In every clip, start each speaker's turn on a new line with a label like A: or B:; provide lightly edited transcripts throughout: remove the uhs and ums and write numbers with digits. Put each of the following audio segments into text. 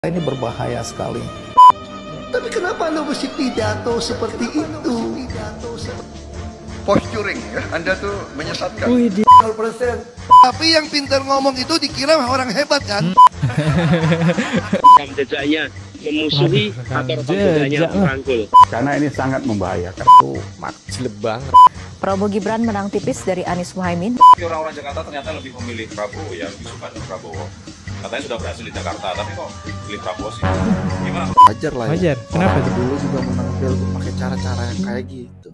A: Ini berbahaya sekali.
B: Tapi kenapa Anda mesti pidato seperti itu?
C: Posturing ya, Anda tuh menyesatkan.
B: 0%. Tapi yang pintar ngomong itu dikira orang hebat kan?
D: Rekam jejaknya memusuhi atau rekam jejaknya merangkul.
E: Karena ini sangat membahayakan.
F: Jelek banget.
G: Prabowo Gibran menang tipis dari Anies Muhaimin.
H: Orang-orang Jakarta ternyata lebih memilih Prabowo ya, lebih suka dengan Prabowo. Katanya sudah berhasil di Jakarta, tapi kok pilih Prabowo sih? Gimana?
A: Wajar lah ya.
F: Wajar. Kenapa tuh?
A: Dulu juga menang pilgub pakai cara-cara yang kayak gitu.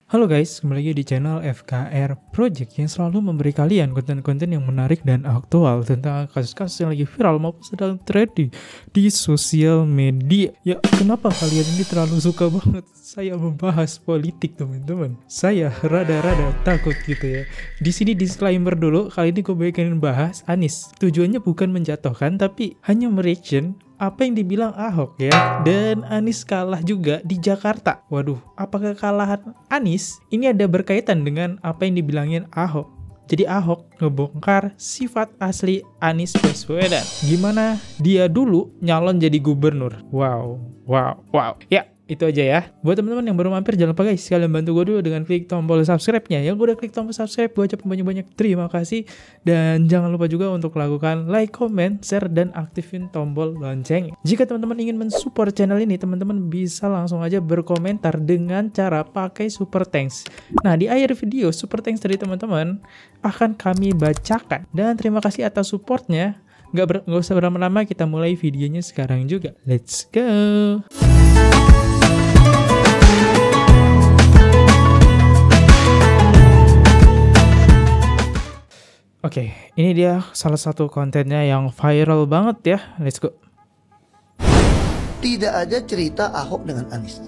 F: Halo guys, kembali lagi di channel FKR Project yang selalu memberi kalian konten-konten yang menarik dan aktual tentang kasus-kasus yang lagi viral maupun sedang trending di sosial media. Ya, kenapa kalian ini terlalu suka banget saya membahas politik, teman-teman? Saya rada-rada takut gitu ya. Di sini disclaimer dulu, kali ini gue pengen bahas Anies. Tujuannya bukan menjatuhkan, tapi hanya mereaction apa yang dibilang Ahok ya. Dan Anies kalah juga di Jakarta. Waduh, apakah kekalahan Anies ini ada berkaitan dengan apa yang dibilangin Ahok? Jadi Ahok ngebongkar sifat asli Anies Baswedan. Gimana dia dulu nyalon jadi gubernur. Wow. Ya, itu aja ya. Buat teman-teman yang baru mampir, jangan lupa guys, kalian bantu gue dulu dengan klik tombol subscribe-nya. Yang gue udah klik tombol subscribe, gue ucapin banyak-banyak terima kasih. Dan jangan lupa juga untuk lakukan like, comment, share, dan aktifin tombol lonceng. Jika teman-teman ingin mensupport channel ini, teman-teman bisa langsung aja berkomentar dengan cara pakai super thanks. Nah, di akhir video, super thanks dari teman-teman akan kami bacakan. Dan terima kasih atas supportnya. Nggak usah berlama-lama, kita mulai videonya sekarang juga. Let's go! Oke, ini dia salah satu kontennya yang viral banget ya. Let's go.
B: Tidak ada cerita Ahok dengan Anies.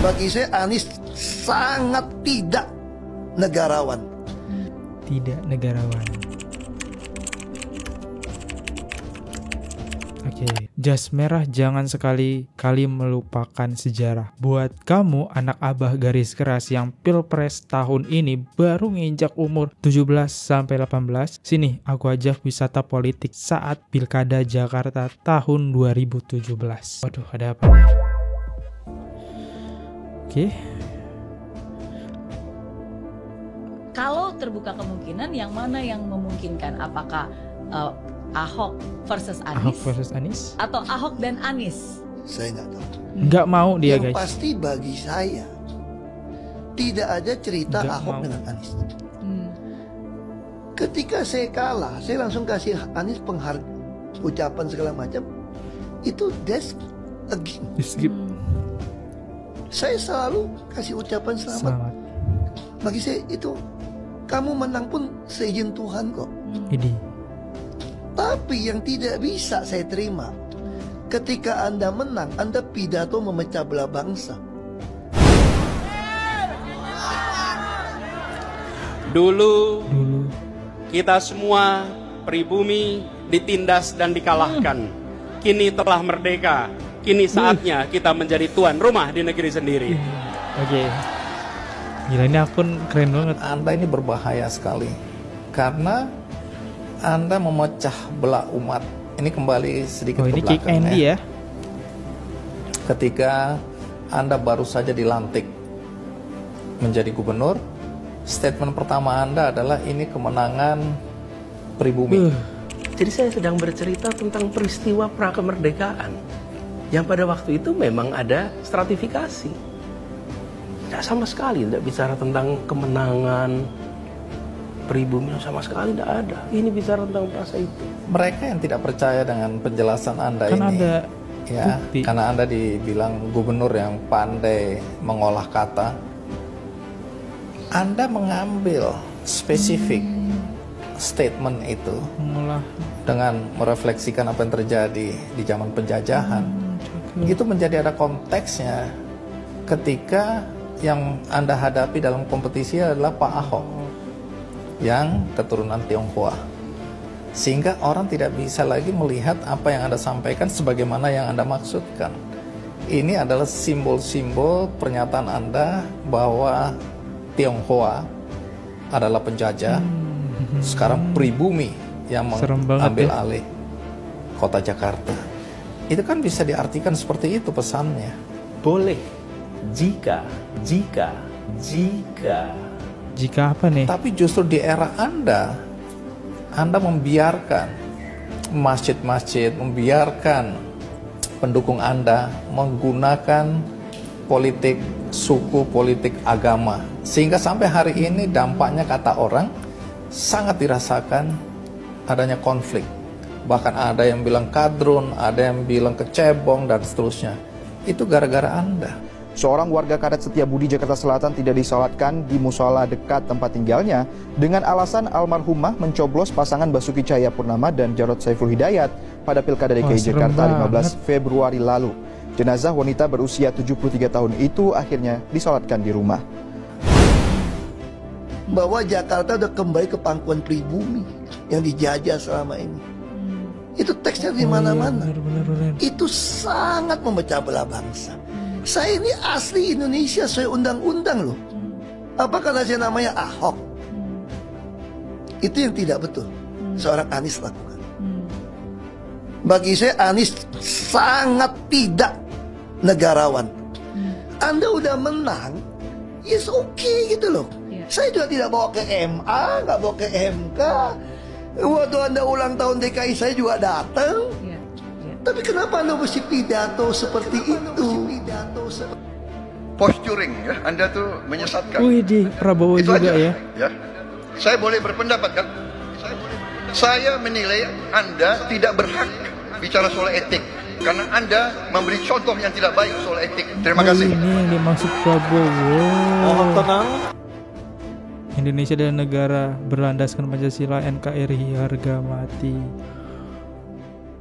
B: Bagi saya Anies sangat tidak negarawan.
F: Tidak negarawan. Oke, jas merah jangan sekali-kali melupakan sejarah. Buat kamu anak abah garis keras yang pilpres tahun ini baru nginjak umur 17-18, sini aku ajak wisata politik saat pilkada Jakarta tahun 2017. Waduh, ada apa nih? Oke.
I: Kalau terbuka kemungkinan, yang mana yang memungkinkan? Apakah Ahok versus Anies, atau Ahok dan Anies?
B: Saya nggak tahu.
F: Nggak mau dia
B: yang
F: guys.
B: pasti bagi saya tidak ada cerita
F: Nggak
B: Ahok
F: mau
B: dengan Anies. Ketika saya kalah, saya langsung kasih Anies ucapan segala macam. Itu that's again.
F: Skip.
B: Saya selalu kasih ucapan selamat. Bagi saya itu, kamu menang pun seizin Tuhan kok.
F: Ini.
B: Tapi yang tidak bisa saya terima, ketika Anda menang, Anda pidato memecah belah bangsa.
D: Dulu kita semua pribumi ditindas dan dikalahkan. Kini telah merdeka. Kini saatnya kita menjadi tuan rumah di negeri sendiri.
F: Oke. Gila, ini akun keren banget.
A: Anda ini berbahaya sekali. Karena Anda memecah belah umat. Ini kembali sedikit ke
F: ini kick
A: belakang
F: Andy ya.
A: Ketika Anda baru saja dilantik menjadi gubernur, statement pertama Anda adalah ini kemenangan pribumi.
J: Jadi saya sedang bercerita tentang peristiwa prakemerdekaan yang pada waktu itu memang ada stratifikasi. Tidak sama sekali tidak bicara tentang kemenangan pribumi, sama sekali tidak ada. Ini bicara tentang masa itu.
A: Mereka yang tidak percaya dengan penjelasan Anda
F: Kan
A: ini,
F: ada
A: ya,
F: bukti.
A: karena Anda dibilang gubernur yang pandai mengolah kata, Anda mengambil spesifik statement itu dengan merefleksikan apa yang terjadi di zaman penjajahan. Itu menjadi ada konteksnya ketika yang Anda hadapi dalam kompetisi adalah Pak Ahok yang keturunan Tionghoa, sehingga orang tidak bisa lagi melihat apa yang Anda sampaikan sebagaimana yang Anda maksudkan. Ini adalah simbol-simbol pernyataan Anda bahwa Tionghoa adalah penjajah, Sekarang pribumi yang mengambil alih kota Jakarta. Itu kan bisa diartikan seperti itu pesannya.
J: Boleh. Jika
F: apa nih?
A: Tapi justru di era Anda membiarkan masjid-masjid, membiarkan pendukung Anda menggunakan politik suku, politik agama. Sehingga sampai hari ini dampaknya kata orang sangat dirasakan adanya konflik. Bahkan ada yang bilang kadrun, ada yang bilang kecebong, dan seterusnya. Itu gara-gara Anda.
K: Seorang warga Karet Setiabudi, Jakarta Selatan tidak disolatkan di musola dekat tempat tinggalnya dengan alasan almarhumah mencoblos pasangan Basuki Cahayapurnama dan Jarod Saiful Hidayat pada Pilkada DKI Jakarta 15 Februari lalu. Jenazah wanita berusia 73 tahun itu akhirnya disolatkan di rumah.
B: Bahwa Jakarta udah kembali ke pangkuan pribumi yang dijajah selama ini. Itu teksnya di mana-mana. Itu sangat memecah belah bangsa. Saya ini asli Indonesia sesuai undang-undang loh. Apa karena saya namanya Ahok? Itu yang tidak betul seorang Anies lakukan. Bagi saya Anies sangat tidak negarawan. Anda udah menang, yes okay gitu loh. Saya juga tidak bawa ke MA, nggak bawa ke MK. Waktu Anda ulang tahun DKI saya juga datang. Tapi kenapa Anda mesti pidato seperti itu?
C: Posturing ya, Anda tuh menyesatkan.
F: Wih, di Prabowo itu juga aja,
C: ya. Saya boleh berpendapat kan? Saya menilai Anda tidak berhak bicara soal etik karena Anda memberi contoh yang tidak baik soal etik. Terima kasih.
F: Ini yang dimaksud Prabowo.
J: Mohon tenang.
F: Indonesia adalah negara berlandaskan Pancasila, NKRI, harga mati.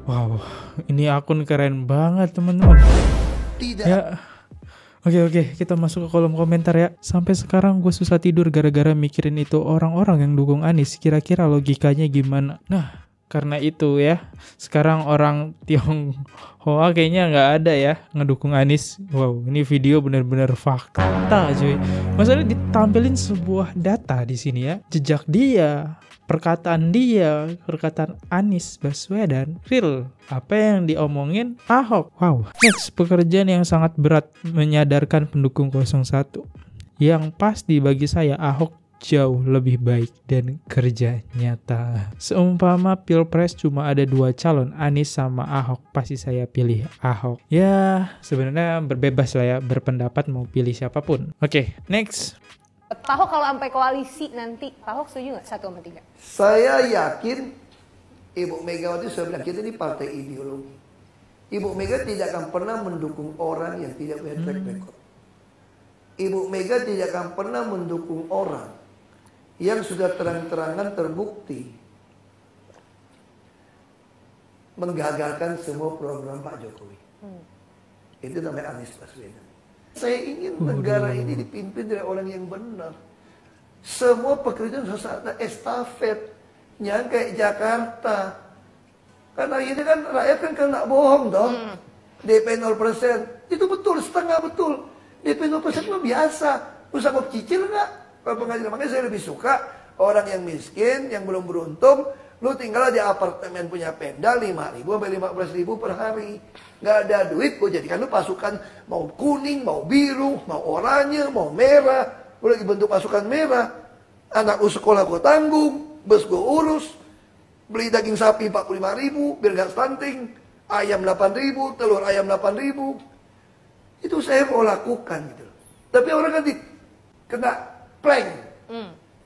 F: Wow, ini akun keren banget teman-teman.
B: Tidak.
F: Ya, oke, kita masuk ke kolom komentar ya. Sampai sekarang gue susah tidur gara-gara mikirin itu orang-orang yang dukung Anies. Kira-kira logikanya gimana? Nah, karena itu ya, sekarang orang Tionghoa kayaknya nggak ada ya ngedukung Anies. Wow, ini video bener-bener fakta cuy. Masalahnya ditampilin sebuah data di sini ya, jejak dia, perkataan Anies Baswedan real. Apa yang diomongin Ahok. Wow. Next, pekerjaan yang sangat berat menyadarkan pendukung 01. Yang pasti bagi saya Ahok jauh lebih baik dan kerja nyata. Seumpama Pilpres cuma ada 2 calon, Anies sama Ahok, pasti saya pilih Ahok. Ya, sebenarnya berbebas lah ya, berpendapat mau pilih siapapun. Oke, next.
L: Pak Ahok kalau sampai koalisi nanti, Pak Ahok setuju nggak 1 sama 3?
B: Saya yakin Ibu Megawati sudah bilang kita ini partai ideologi. Ibu Mega tidak akan pernah mendukung orang yang tidak punya track record. Ibu Mega tidak akan pernah mendukung orang yang sudah terang-terangan terbukti menggagalkan semua program Pak Jokowi. Itu namanya Anies Baswedan. Saya ingin negara ini dipimpin oleh orang yang benar. Semua pekerjaan harus ada estafet, yang kayak Jakarta. Karena ini kan rakyat kan kena bohong dong. DP 0%. Itu betul, setengah betul. DP 0% itu biasa. Usah kok cicil nggak? Kalau pengadilan, makanya saya lebih suka orang yang miskin, yang belum beruntung, lu tinggal di apartemen punya Pemda 5.000 sampai 15.000 per hari. Nggak ada duit, gue jadikan lu pasukan mau kuning, mau biru, mau oranye, mau merah. Gue lagi bentuk pasukan merah. Anak lu sekolah gue tanggung, bus gue urus, beli daging sapi 45.000 biar gak stunting, ayam 8.000, telur ayam 8.000. Itu saya mau lakukan gitu. Tapi orang kan kena plank.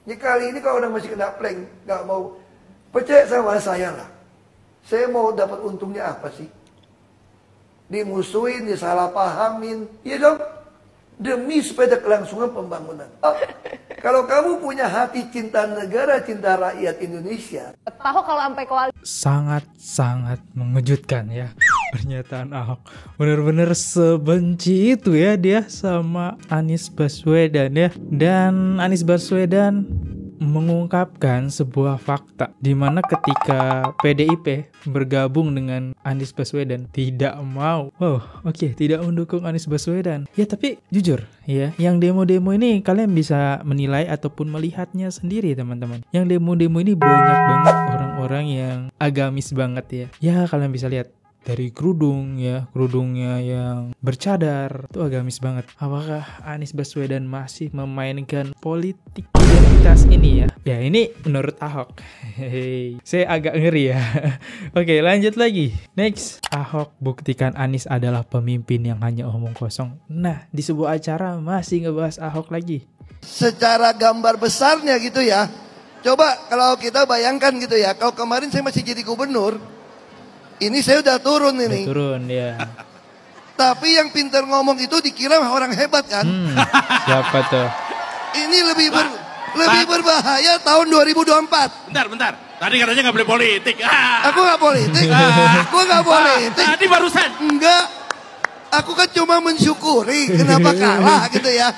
B: Jadi kali ini kalau orang masih kena plank, gak mau percaya sama saya lah. Saya mau dapat untungnya apa sih? Dimusuhin, disalahpahamin, ya dong. Demi supaya kelangsungan pembangunan. Oh, kalau kamu punya hati cinta negara, cinta rakyat Indonesia.
L: Pak Ahok kalau sampai koalisi.
F: Sangat mengejutkan ya pernyataan Ahok. Bener-bener sebenci itu ya dia sama Anies Baswedan ya. Dan Anies Baswedan mengungkapkan sebuah fakta di mana ketika PDIP bergabung dengan Anies Baswedan tidak mau, tidak mendukung Anies Baswedan. Ya tapi jujur ya, yang demo-demo ini kalian bisa menilai ataupun melihatnya sendiri teman-teman. Yang demo-demo ini banyak banget orang-orang yang agamis banget ya. Ya kalian bisa lihat dari kerudungnya yang bercadar, itu agamis banget. Apakah Anies Baswedan masih memainkan politik identitas ini ya? Ya ini menurut Ahok. Saya agak ngeri ya. Oke, lanjut lagi. Next, Ahok buktikan Anies adalah pemimpin yang hanya omong kosong. Nah, di sebuah acara masih ngebahas Ahok lagi.
B: Secara gambar besarnya gitu ya. Coba kalau kita bayangkan gitu ya, kalau kemarin saya masih jadi gubernur, ini saya udah turun ini.
F: Turun ya.
B: Tapi yang pintar ngomong itu dikira orang hebat kan?
F: Siapa tuh?
B: Ini lebih berbahaya tahun 2024.
M: Bentar. Tadi katanya nggak boleh politik.
B: Aku nggak politik. Aku nggak politik.
M: Tadi barusan.
B: Enggak. Aku kan cuma mensyukuri kenapa kalah gitu ya.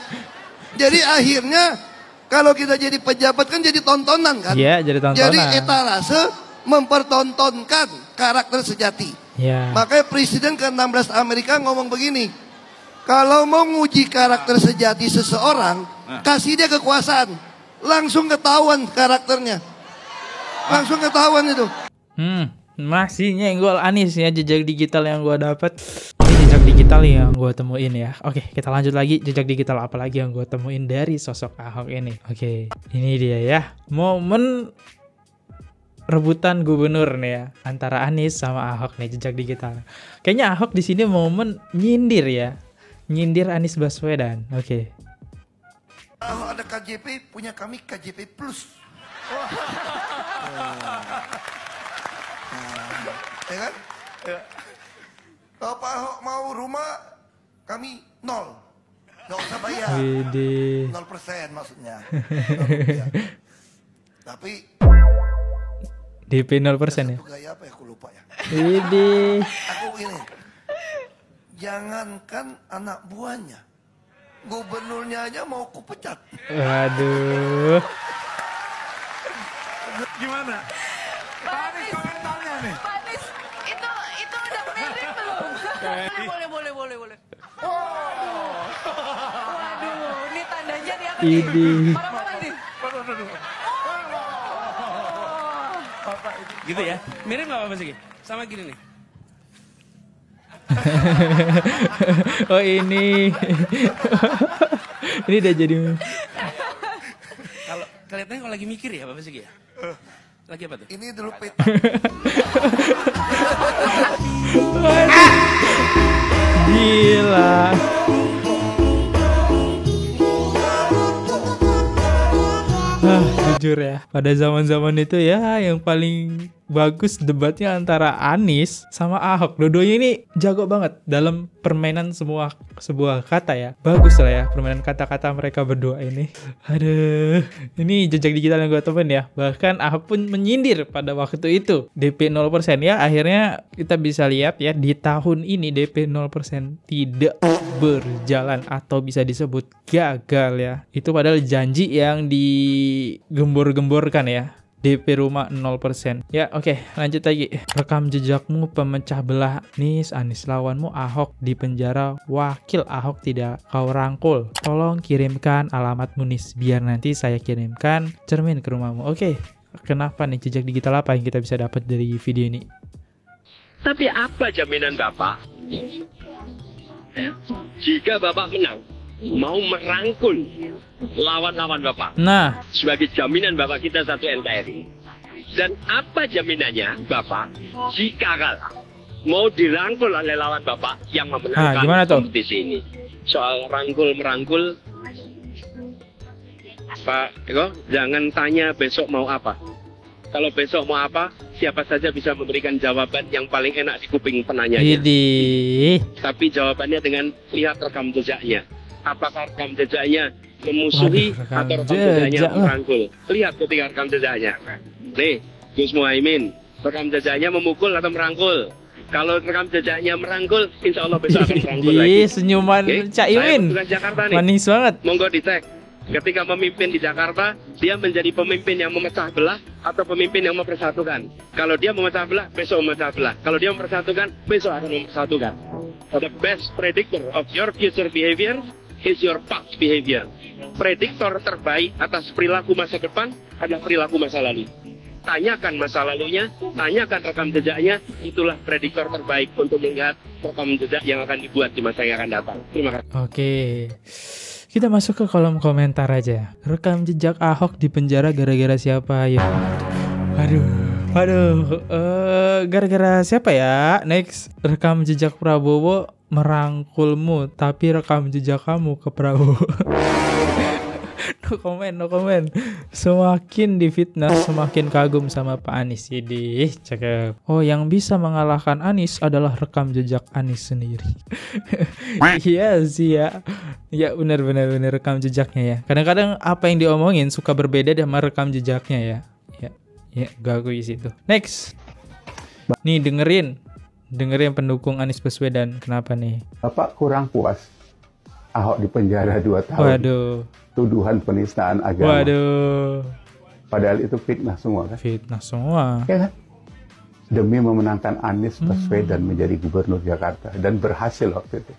B: Jadi akhirnya kalau kita jadi pejabat kan jadi tontonan kan?
F: Iya, jadi tontonan.
B: Jadi etalase mempertontonkan karakter sejati.
F: Ya.
B: Makanya Presiden ke-16 Amerika ngomong begini, kalau mau nguji karakter sejati seseorang, kasih dia kekuasaan, langsung ketahuan karakternya, langsung ketahuan itu.
F: Masih nyenggol Anies ya, jejak digital yang gue dapat. Ini jejak digital yang gue temuin ya. Oke, kita lanjut lagi. Jejak digital apa lagi yang gue temuin dari sosok Ahok ini? Oke, ini dia ya, momen rebutan gubernur nih ya antara Anies sama Ahok nih, jejak digital. Kayaknya Ahok di sini momen nyindir ya, nyindir Anies Baswedan. Oke.
B: Kalau ada KJP, punya kami KJP Plus. Ya kan? Kalau Pak Ahok mau rumah, kami 0. Nggak usah bayar. 0% maksudnya. Tapi
F: DP 0% ya?
B: Gaya apa ya, aku lupa ya. Aku ini, jangankan anak buahnya, gubernurnya aja mau kupecat.
F: Waduh.
M: Gimana?
L: Pak Anies, komentarnya nih. Pak Anies, itu udah mirip belum? Boleh. Waduh, ini tandanya nih apa nih? Marah-marah nih.
M: Gitu ya, mirip nggak Pak Segi? Sama gini nih.
F: Oh ini udah jadi.
M: Kalau kelihatannya kalau lagi mikir ya Pak Segi ya. Lagi apa tuh?
B: Ini dulu pet.
F: Gila. Jujur ya, pada zaman-zaman itu ya yang paling bagus debatnya antara Anies sama Ahok. Dua-duanya ini jago banget dalam permainan sebuah kata ya. Bagus lah ya permainan kata-kata mereka berdua ini. Aduh, ini jejak digital yang gue temuin ya. Bahkan Ahok pun menyindir pada waktu itu DP 0% ya. Akhirnya kita bisa lihat ya, di tahun ini DP 0% tidak berjalan atau bisa disebut gagal ya. Itu padahal janji yang digembor-gemborkan ya. DP rumah 0%. Ya oke, lanjut lagi. Rekam jejakmu pemecah belah Anies lawanmu Ahok di penjara, wakil Ahok tidak kau rangkul. Tolong kirimkan alamatmu Nis, biar nanti saya kirimkan cermin ke rumahmu. Oke, kenapa nih, jejak digital apa yang kita bisa dapat dari video ini?
N: Tapi apa jaminan Bapak jika Bapak menang mau merangkul lawan-lawan Bapak?
F: Nah,
N: sebagai jaminan Bapak kita satu NKRI. Dan apa jaminannya Bapak jika kalah mau dirangkul oleh lawan Bapak yang memenangkan kompetisi ini? Soal rangkul-merangkul, Pak Eko, jangan tanya besok mau apa. Kalau besok mau apa, siapa saja bisa memberikan jawaban yang paling enak di kuping penanyanya. Tapi jawabannya dengan lihat rekam jejaknya. Apakah rekam jejaknya memusuhi atau rekam jejaknya merangkul? Lihat ketika rekam jejaknya. Nih, Gus Muhaimin, rekam jejaknya memukul atau merangkul? Kalau rekam jejaknya merangkul, insya Allah besok akan merangkul lagi.
F: Senyuman Cak Imin,
N: Jakarta nih.
F: manis banget.
N: Monggo dicek. Ketika memimpin di Jakarta, dia menjadi pemimpin yang memecah belah atau pemimpin yang mempersatukan. Kalau dia memecah belah, besok memecah belah. Kalau dia mempersatukan, besok akan mempersatukan. The best predictor of your future behavior is your past behavior. Prediktor terbaik atas perilaku masa depan adalah perilaku masa lalu. Tanyakan masa lalunya, tanyakan rekam jejaknya, itulah prediktor terbaik untuk melihat rekam jejak yang akan dibuat di masa yang akan datang. Terima kasih.
F: Oke. Kita masuk ke kolom komentar aja. Rekam jejak Ahok di penjara gara-gara siapa ya? Waduh. Gara-gara siapa ya? Next. Rekam jejak Prabowo merangkulmu, tapi rekam jejak kamu ke Prabowo. No comment. Semakin difitnah, semakin kagum sama Pak Anies. Jadi, cakep. Oh, yang bisa mengalahkan Anies adalah rekam jejak Anies sendiri. Iya sih ya. Ya benar rekam jejaknya ya. Kadang-kadang apa yang diomongin suka berbeda sama rekam jejaknya ya. Ya, gak sih itu. Next. Nih dengerin pendukung Anies Baswedan. Kenapa nih?
E: Bapak kurang puas Ahok di penjara 2 tahun.
F: Waduh.
E: Tuduhan penistaan agama.
F: Waduh.
E: Padahal itu fitnah semua kan?
F: Fitnah semua.
E: Ya kan? Demi memenangkan Anies Baswedan menjadi gubernur Jakarta. Dan berhasil waktu itu.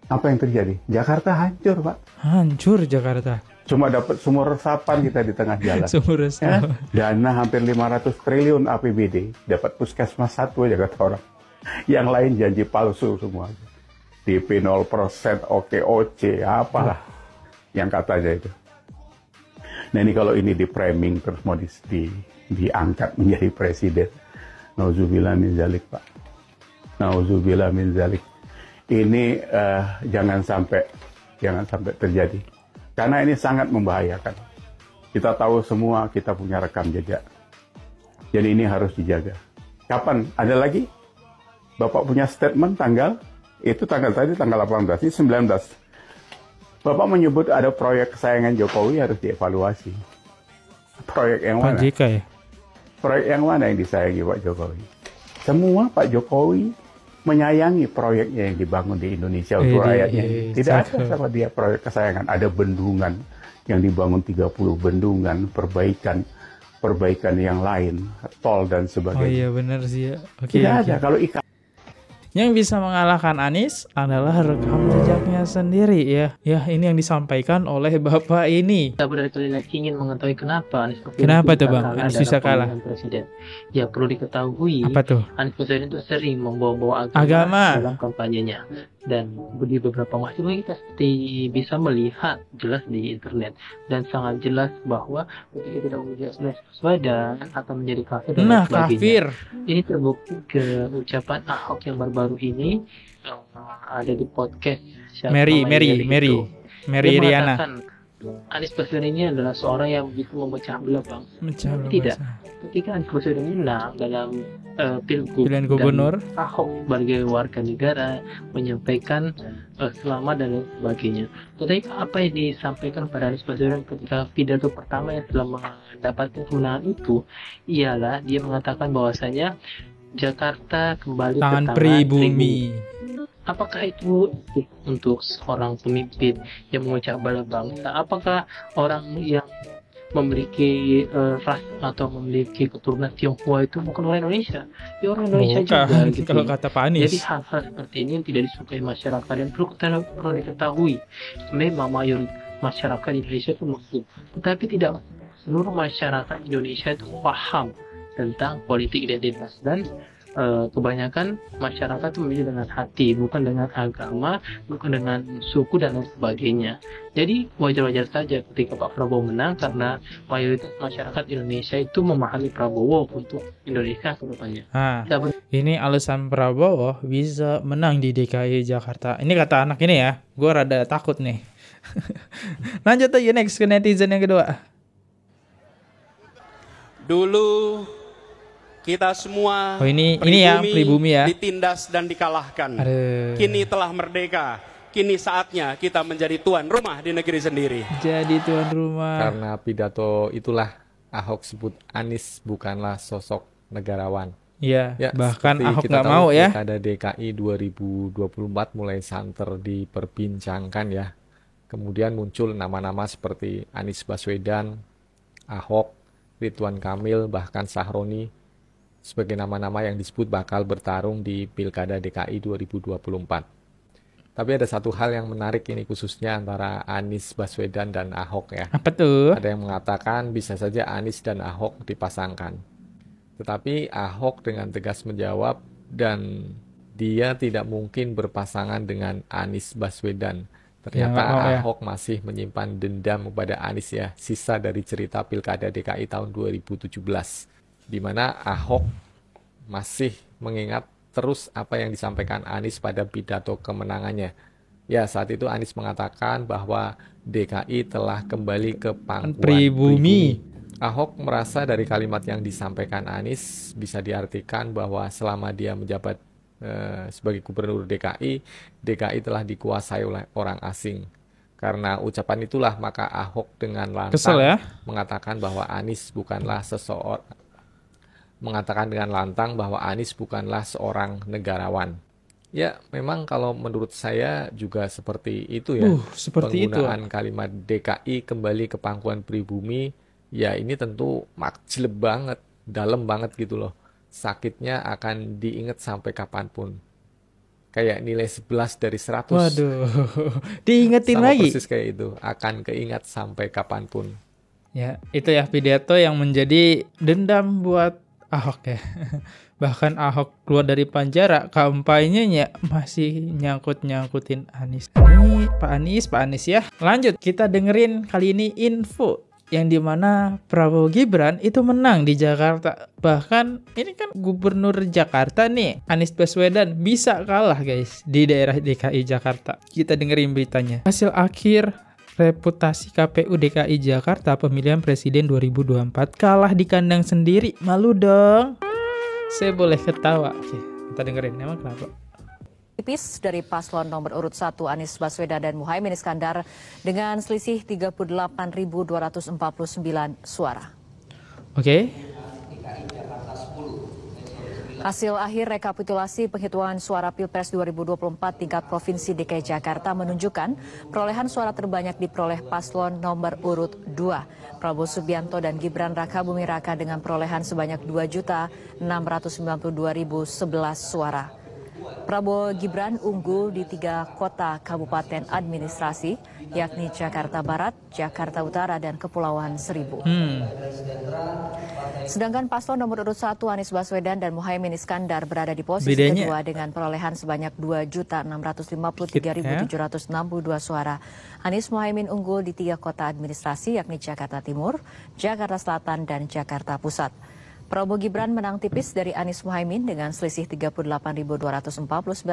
E: Apa yang terjadi? Jakarta hancur, Pak.
F: Hancur Jakarta.
E: Cuma dapat sumur resapan kita di tengah jalan.
F: Sumur resapan.
E: Ya? Dana hampir 500 triliun APBD. Dapat puskesmas 1 aja kata orang. Yang lain janji palsu semua. DP 0%, OKOC, apalah yang katanya itu. Nah ini kalau ini di framing terus mau diangkat menjadi presiden. Nauzubillah min zalik, Pak. Nauzubillah min zalik. Ini jangan sampai terjadi. Karena ini sangat membahayakan. Kita tahu semua kita punya rekam jejak. Jadi ini harus dijaga. Kapan? Ada lagi? Bapak punya statement tanggal 18, ini 19. Bapak menyebut ada proyek kesayangan Jokowi harus dievaluasi. Proyek yang mana?
F: JK ya?
E: Proyek yang mana yang disayangi Pak Jokowi? Semua Pak Jokowi menyayangi proyeknya yang dibangun di Indonesia untuk rakyatnya. Tidak ada sama dia proyek kesayangan. Ada bendungan yang dibangun 30 bendungan, perbaikan yang lain, tol dan sebagainya.
F: Oh iya benar sih ya.
E: Tidak ada. Kalau ikan
F: yang bisa mengalahkan Anies adalah rekam jejaknya sendiri ya. Ya ini yang disampaikan oleh Bapak ini.
O: Kita berkali-kali ingin mengetahui kenapa Anies Baswedan.
F: Kenapa tuh Bang? Anies bisa kalah.
O: Presiden. Ya perlu diketahui.
F: Apa tuh?
O: Anies Baswedan itu sering membawa-bawa
F: agama
O: dalam kampanyenya. Dan di beberapa waktu kita bisa melihat jelas di internet dan sangat jelas bahwa ketika tidak menjadi Anies Baswedan akan menjadi kafir dan
F: kafir.
O: Ini terbukti ke ucapan Ahok yang baru ini ada di podcast
F: Mary Riana.
O: Anies Baswedan ini adalah seorang yang bisa memecah belah, Bang. Tidak. Ketika Anies Baswedan menang dalam
F: pilihan gubernur,
O: Ahok sebagai warga negara menyampaikan selamat dan lain sebagainya. Tetapi apa yang disampaikan pada Anies Baswedan ketika pidato pertama yang setelah mendapatkan kemenangan itu ialah dia mengatakan bahwasanya Jakarta kembali ke tangan pribumi. Apakah itu untuk seorang pemimpin yang memecah belah bangsa? Apakah orang yang memiliki ras atau memiliki keturunan Tionghoa itu bukan orang Indonesia? Ya orang Indonesia juga gitu.
F: Kalau kata Pak Anies.
O: Jadi hal-hal seperti ini yang tidak disukai masyarakat dan perlu diketahui. Memang mayoritas masyarakat Indonesia itu Muslim, tetapi tidak seluruh masyarakat Indonesia itu paham tentang politik identitas dan kebanyakan masyarakat itu memilih dengan hati, bukan dengan agama, bukan dengan suku dan lain sebagainya. Jadi wajar-wajar saja ketika Pak Prabowo menang karena mayoritas masyarakat Indonesia itu memahami Prabowo untuk Indonesia ke depannya.
F: Ini alasan Prabowo bisa menang di DKI Jakarta. Ini kata anak ini ya, gue rada takut nih. Lanjut aja next ke netizen yang kedua.
D: Dulu kita semua
F: ini ya pribumi ya
D: ditindas dan dikalahkan. Kini telah merdeka. Kini saatnya kita menjadi tuan rumah di negeri sendiri.
F: Jadi tuan rumah.
P: Karena pidato itulah Ahok sebut Anies bukanlah sosok negarawan.
F: Iya, ya, bahkan Ahok nggak mau ya.
P: Ada DKI 2024 mulai santer diperbincangkan ya. Kemudian muncul nama-nama seperti Anies Baswedan, Ahok, Ridwan Kamil, bahkan Sahroni sebagai nama-nama yang disebut bakal bertarung di Pilkada DKI 2024. Tapi ada satu hal yang menarik ini khususnya antara Anies Baswedan dan Ahok ya.
F: Apa tuh?
P: Ada yang mengatakan bisa saja Anies dan Ahok dipasangkan. Tetapi Ahok dengan tegas menjawab dan dia tidak mungkin berpasangan dengan Anies Baswedan. Ternyata Ahok masih menyimpan dendam kepada Anies ya, sisa dari cerita Pilkada DKI tahun 2017, di mana Ahok masih mengingat terus apa yang disampaikan Anies pada pidato kemenangannya. Ya, saat itu Anies mengatakan bahwa DKI telah kembali ke pangkuan pribumi. Ahok merasa dari kalimat yang disampaikan Anies bisa diartikan bahwa selama dia menjabat sebagai gubernur DKI telah dikuasai oleh orang asing. Karena ucapan itulah maka Ahok dengan lantang mengatakan bahwa Anies bukanlah seorang negarawan. Ya, memang kalau menurut saya juga seperti itu ya. Penggunaan kalimat DKI kembali ke pangkuan pribumi, ya ini tentu jelek banget, dalam banget gitu loh. Sakitnya akan diingat sampai kapanpun. Kayak nilai 11 dari 100.
F: Waduh, diingetin
P: sama
F: lagi.
P: Persis kayak itu, akan keingat sampai kapanpun.
F: Ya, itu ya pidato yang menjadi dendam buat Ahok ya. Bahkan Ahok keluar dari penjara, kampanyenya masih nyangkut-nyangkutin Anies. Ini Pak Anies ya. Lanjut, kita dengerin kali ini info yang dimana Prabowo Gibran itu menang di Jakarta. Bahkan ini kan gubernur Jakarta nih, Anies Baswedan bisa kalah guys di daerah DKI Jakarta. Kita dengerin beritanya. Hasil akhir reputasi KPU DKI Jakarta pemilihan presiden 2024 kalah di kandang sendiri. Malu dong. Saya boleh ketawa. Oke, kita dengerin. Emang kenapa?
G: Tipis dari paslon nomor urut 1 Anies Baswedan dan Muhaimin Iskandar dengan selisih 38.249 suara.
F: Oke.
G: Hasil akhir rekapitulasi penghitungan suara Pilpres 2024 tingkat Provinsi DKI Jakarta menunjukkan perolehan suara terbanyak diperoleh paslon nomor urut 2 Prabowo Subianto dan Gibran Rakabuming Raka dengan perolehan sebanyak 2.692.011 suara. Prabowo Gibran unggul di 3 kota kabupaten administrasi, yakni Jakarta Barat, Jakarta Utara, dan Kepulauan Seribu. Sedangkan paslon nomor urut 1 Anies Baswedan dan Muhaimin Iskandar berada di posisi kedua dengan perolehan sebanyak 2.653.762 suara. Anies Muhaimin unggul di 3 kota administrasi, yakni Jakarta Timur, Jakarta Selatan, dan Jakarta Pusat. Prabowo Gibran menang tipis dari Anies Muhaimin dengan selisih 38.249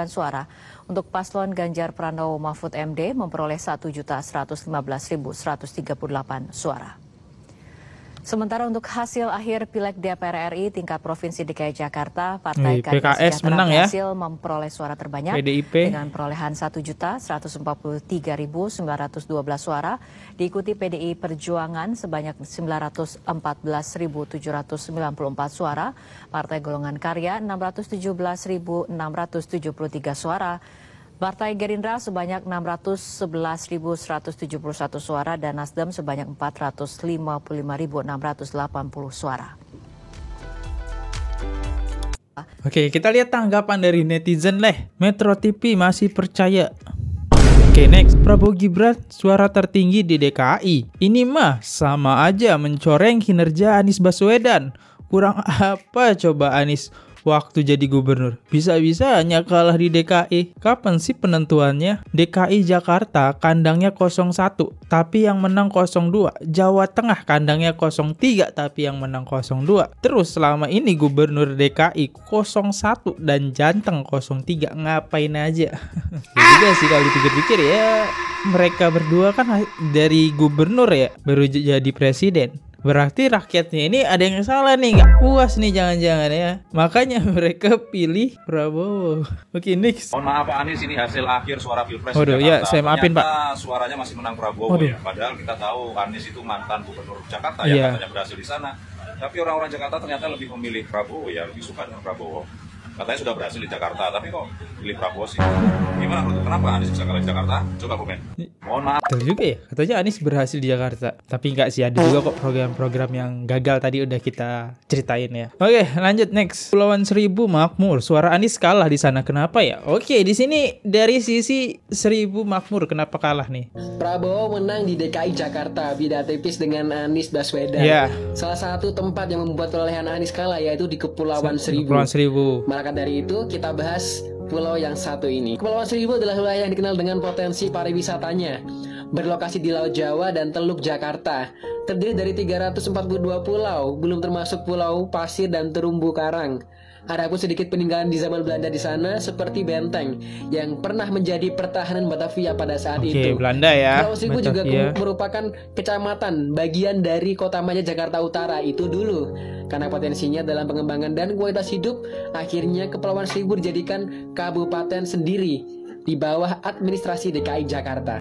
G: suara. Untuk paslon Ganjar Pranowo Mahfud MD memperoleh 1.115.138 suara. Sementara untuk hasil akhir Pileg DPR RI tingkat Provinsi DKI Jakarta, Partai
F: PKS menang ya.
G: berhasil memperoleh suara terbanyak
F: PDIP
G: dengan perolehan 1.143.912 suara, diikuti PDI Perjuangan sebanyak 914.794 suara, Partai Golongan Karya 617.673 suara, Partai Gerindra sebanyak 611.171 suara dan Nasdem sebanyak 455.680 suara.
F: Oke, kita lihat tanggapan dari netizen leh. Metro TV masih percaya. Oke, next. Prabowo Gibran suara tertinggi di DKI. Ini mah sama aja mencoreng kinerja Anies Baswedan. Kurang apa coba Anies waktu jadi gubernur? Bisa-bisanya kalah di DKI. Kapan sih penentuannya? DKI Jakarta kandangnya 01, tapi yang menang 02. Jawa Tengah kandangnya 03, tapi yang menang 02. Terus selama ini gubernur DKI 01 dan Janteng 03. Ngapain aja? Ya juga sih kalau dipikir-pikir ya. Mereka berdua kan dari gubernur ya, baru jadi presiden. Berarti rakyatnya ini ada yang salah nih, nggak puas nih jangan-jangan ya. Makanya mereka pilih Prabowo. Oke, next.
H: Mohon maaf Pak Anies, ini hasil akhir suara Pilpres
F: Jakarta. Ya, saya maafin Pak.
H: Suaranya masih menang Prabowo ya. Padahal kita tahu Anies itu mantan gubernur Jakarta yang katanya berhasil di sana. Tapi orang-orang Jakarta ternyata lebih memilih Prabowo ya, lebih suka dengan Prabowo. Katanya sudah berhasil di Jakarta, tapi kok pilih Prabowo sih? Gimana menurut? Kenapa Anies bisa kalah di Jakarta? Coba komen. Mohon maaf.
F: Betul juga ya, katanya Anies berhasil di Jakarta. Tapi enggak sih, ada juga kok program-program yang gagal tadi udah kita ceritain ya. Oke, lanjut next. Kepulauan Seribu makmur, suara Anies kalah di sana. Kenapa ya? Oke, di sini dari sisi Seribu makmur, kenapa kalah nih?
Q: Prabowo menang di DKI Jakarta, beda tipis dengan Anies Baswedan.
F: Yeah.
Q: Salah satu tempat yang membuat perolehan Anies kalah yaitu di Kepulauan Seribu.
F: Kepulauan Seribu.
Q: Maka dari itu kita bahas pulau yang satu ini. Kepulauan Seribu adalah wilayah yang dikenal dengan potensi pariwisatanya. Berlokasi di Laut Jawa dan Teluk Jakarta. Terdiri dari 342 pulau, belum termasuk pulau pasir dan terumbu karang. Ada pun sedikit peninggalan di zaman Belanda di sana, seperti benteng yang pernah menjadi pertahanan Batavia pada saat itu.
F: Belanda ya.
Q: Kepulauan Seribu juga merupakan kecamatan bagian dari kota Maja Jakarta Utara itu dulu. Karena potensinya dalam pengembangan dan kualitas hidup, akhirnya Kepulauan Seribu dijadikan kabupaten sendiri di bawah administrasi DKI Jakarta.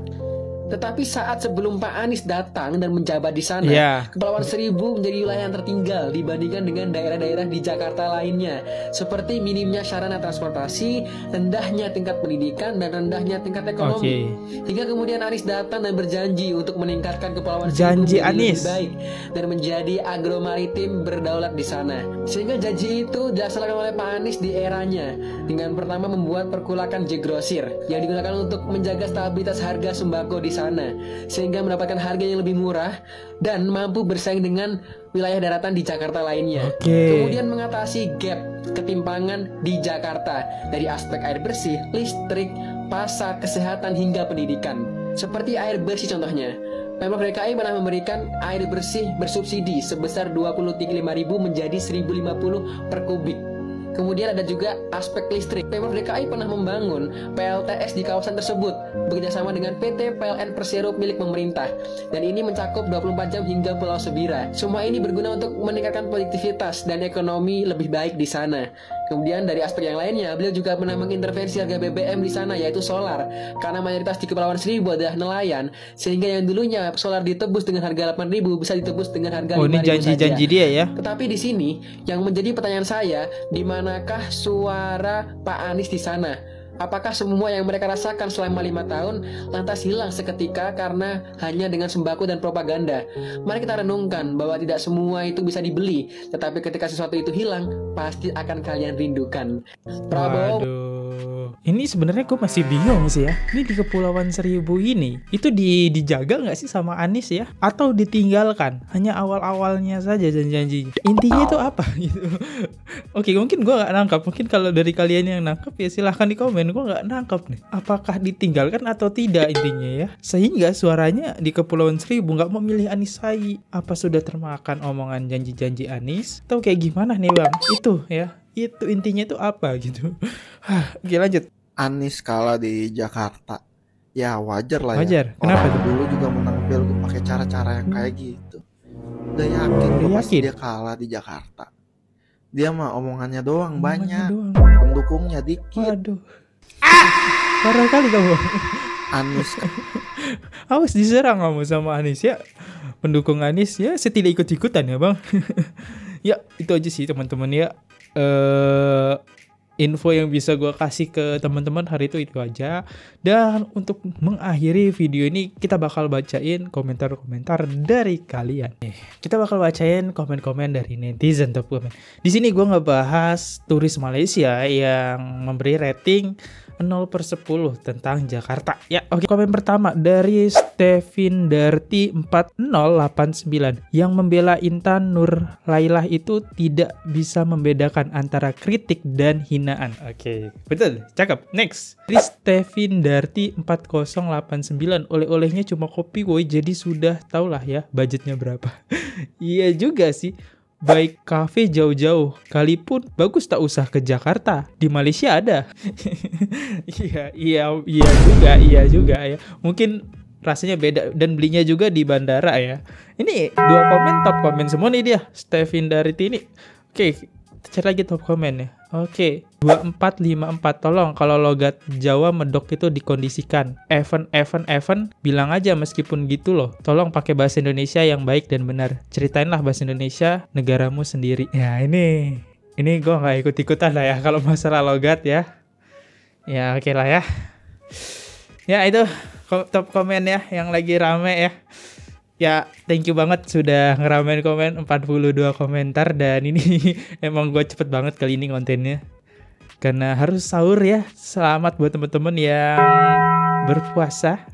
Q: Tetapi saat sebelum Pak Anies datang dan menjabat di sana, Kepulauan Seribu menjadi wilayah yang tertinggal dibandingkan dengan daerah-daerah di Jakarta lainnya, seperti minimnya sarana transportasi, rendahnya tingkat pendidikan, dan rendahnya tingkat ekonomi. Hingga kemudian Anies datang dan berjanji untuk meningkatkan Kepulauan Seribu menjadi lebih baik dan menjadi agromaritim berdaulat di sana. Sehingga janji itu dilaksanakan oleh Pak Anies di eranya dengan pertama membuat perkulakan Jegrosir yang digunakan untuk menjaga stabilitas harga sembako di sana, sehingga mendapatkan harga yang lebih murah dan mampu bersaing dengan wilayah daratan di Jakarta lainnya. Kemudian mengatasi gap ketimpangan di Jakarta dari aspek air bersih, listrik, pasar, kesehatan hingga pendidikan. Seperti air bersih contohnya, Pemprov DKI pernah memberikan air bersih bersubsidi sebesar 25.000 menjadi 1.050 per kubik. Kemudian ada juga aspek listrik. Pemprov DKI pernah membangun PLTS di kawasan tersebut bekerjasama dengan PT PLN Persero milik pemerintah. Dan ini mencakup 24 jam hingga Pulau Sebira. Semua ini berguna untuk meningkatkan produktivitas dan ekonomi lebih baik di sana. Kemudian dari aspek yang lainnya, beliau juga pernah mengintervensi harga BBM di sana, yaitu solar. Karena mayoritas di Kepulauan Seribu adalah nelayan, sehingga yang dulunya solar ditebus dengan harga 8.000 bisa ditebus dengan harga 5.000
F: ini janji-janji dia ya.
Q: Tetapi di sini yang menjadi pertanyaan saya, di manakah suara Pak Anies di sana? Apakah semua yang mereka rasakan selama 5 tahun lantas hilang seketika karena hanya dengan sembako dan propaganda? Mari kita renungkan bahwa tidak semua itu bisa dibeli, tetapi ketika sesuatu itu hilang, pasti akan kalian rindukan. Prabowo.
F: Ini sebenarnya gue masih bingung sih ya. Ini di Kepulauan Seribu ini itu dijaga nggak sih sama Anies ya? Atau ditinggalkan? Hanya awal-awalnya saja janji-janji. Intinya itu apa gitu? Oke, mungkin gue nggak nangkap. Mungkin kalau dari kalian yang nangkap ya silahkan di komen. Gue nggak nangkap nih. Apakah ditinggalkan atau tidak intinya ya? Sehingga suaranya di Kepulauan Seribu nggak memilih Anies Sai. Apa sudah termakan omongan janji-janji Anies? Atau kayak gimana nih bang? Itu ya. Itu intinya itu apa gitu. Oke lanjut.
K: Anies kalah di Jakarta. Ya wajar lah
F: wajar.
K: Ya.
F: Kenapa tuh?
K: Dulu juga menang pilgub pakai cara-cara yang kayak gitu. Udah yakin gue pasti dia kalah di Jakarta. Dia mah omongannya doang banyak. Pendukungnya dikit.
F: Waduh. Parah kali kamu.
K: Anies.
F: Awas diserang kamu sama Anies ya. Pendukung Anies ya tidak ikut-ikutan ya bang. Ya itu aja sih teman-teman ya. Info yang bisa gue kasih ke teman-teman hari itu aja. Dan untuk mengakhiri video ini kita bakal bacain komentar-komentar dari kalian. Kita bakal bacain komen-komen dari netizen top komen. Di sini gue ngebahas turis Malaysia yang memberi rating 0/10 tentang Jakarta. Ya, oke. Komen pertama dari Stevin Darti 4089 yang membela Intan Nur Lailah itu tidak bisa membedakan antara kritik dan hinaan. Oke, betul, cakep. Next, dari Stevin Darti 4089 oleh-olehnya cuma kopi woi, jadi sudah tahulah ya budgetnya berapa. Iya juga sih. Baik kafe jauh-jauh, kalipun bagus tak usah ke Jakarta, di Malaysia ada. Iya juga ya. Mungkin rasanya beda dan belinya juga di bandara ya. Ini 2 komen top komen semua nih dia, Stevin dari ini. Oke, cari lagi top komen ya. Oke, 2454 tolong kalau logat Jawa medok itu dikondisikan. Even bilang aja meskipun gitu loh. Tolong pakai bahasa Indonesia yang baik dan benar. Ceritainlah bahasa Indonesia negaramu sendiri. Ya ini gue nggak ikut-ikutan lah ya kalau masalah logat ya. Ya oke lah ya. Ya itu top komen ya yang lagi rame ya. Ya, thank you banget sudah ngeramein komen 42 komentar dan ini emang gue cepet banget kali ini kontennya. Karena harus sahur ya. Selamat buat teman-teman yang berpuasa.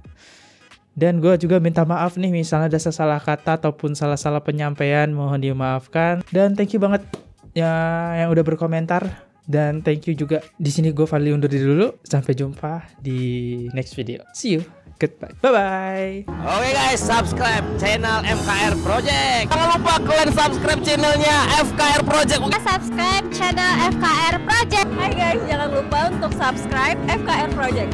F: Dan gue juga minta maaf nih misalnya ada salah kata ataupun salah-salah penyampaian, mohon dimaafkan. Dan thank you banget ya yang udah berkomentar. Dan thank you juga. Di sini gue Fadli undur diri dulu. Sampai jumpa di next video. See you. Goodbye. Bye-bye.
M: Oke guys, subscribe channel FKR Project. Jangan lupa kalian subscribe channelnya FKR Project.
R: Subscribe channel FKR Project. Hai guys, jangan lupa untuk subscribe FKR Project.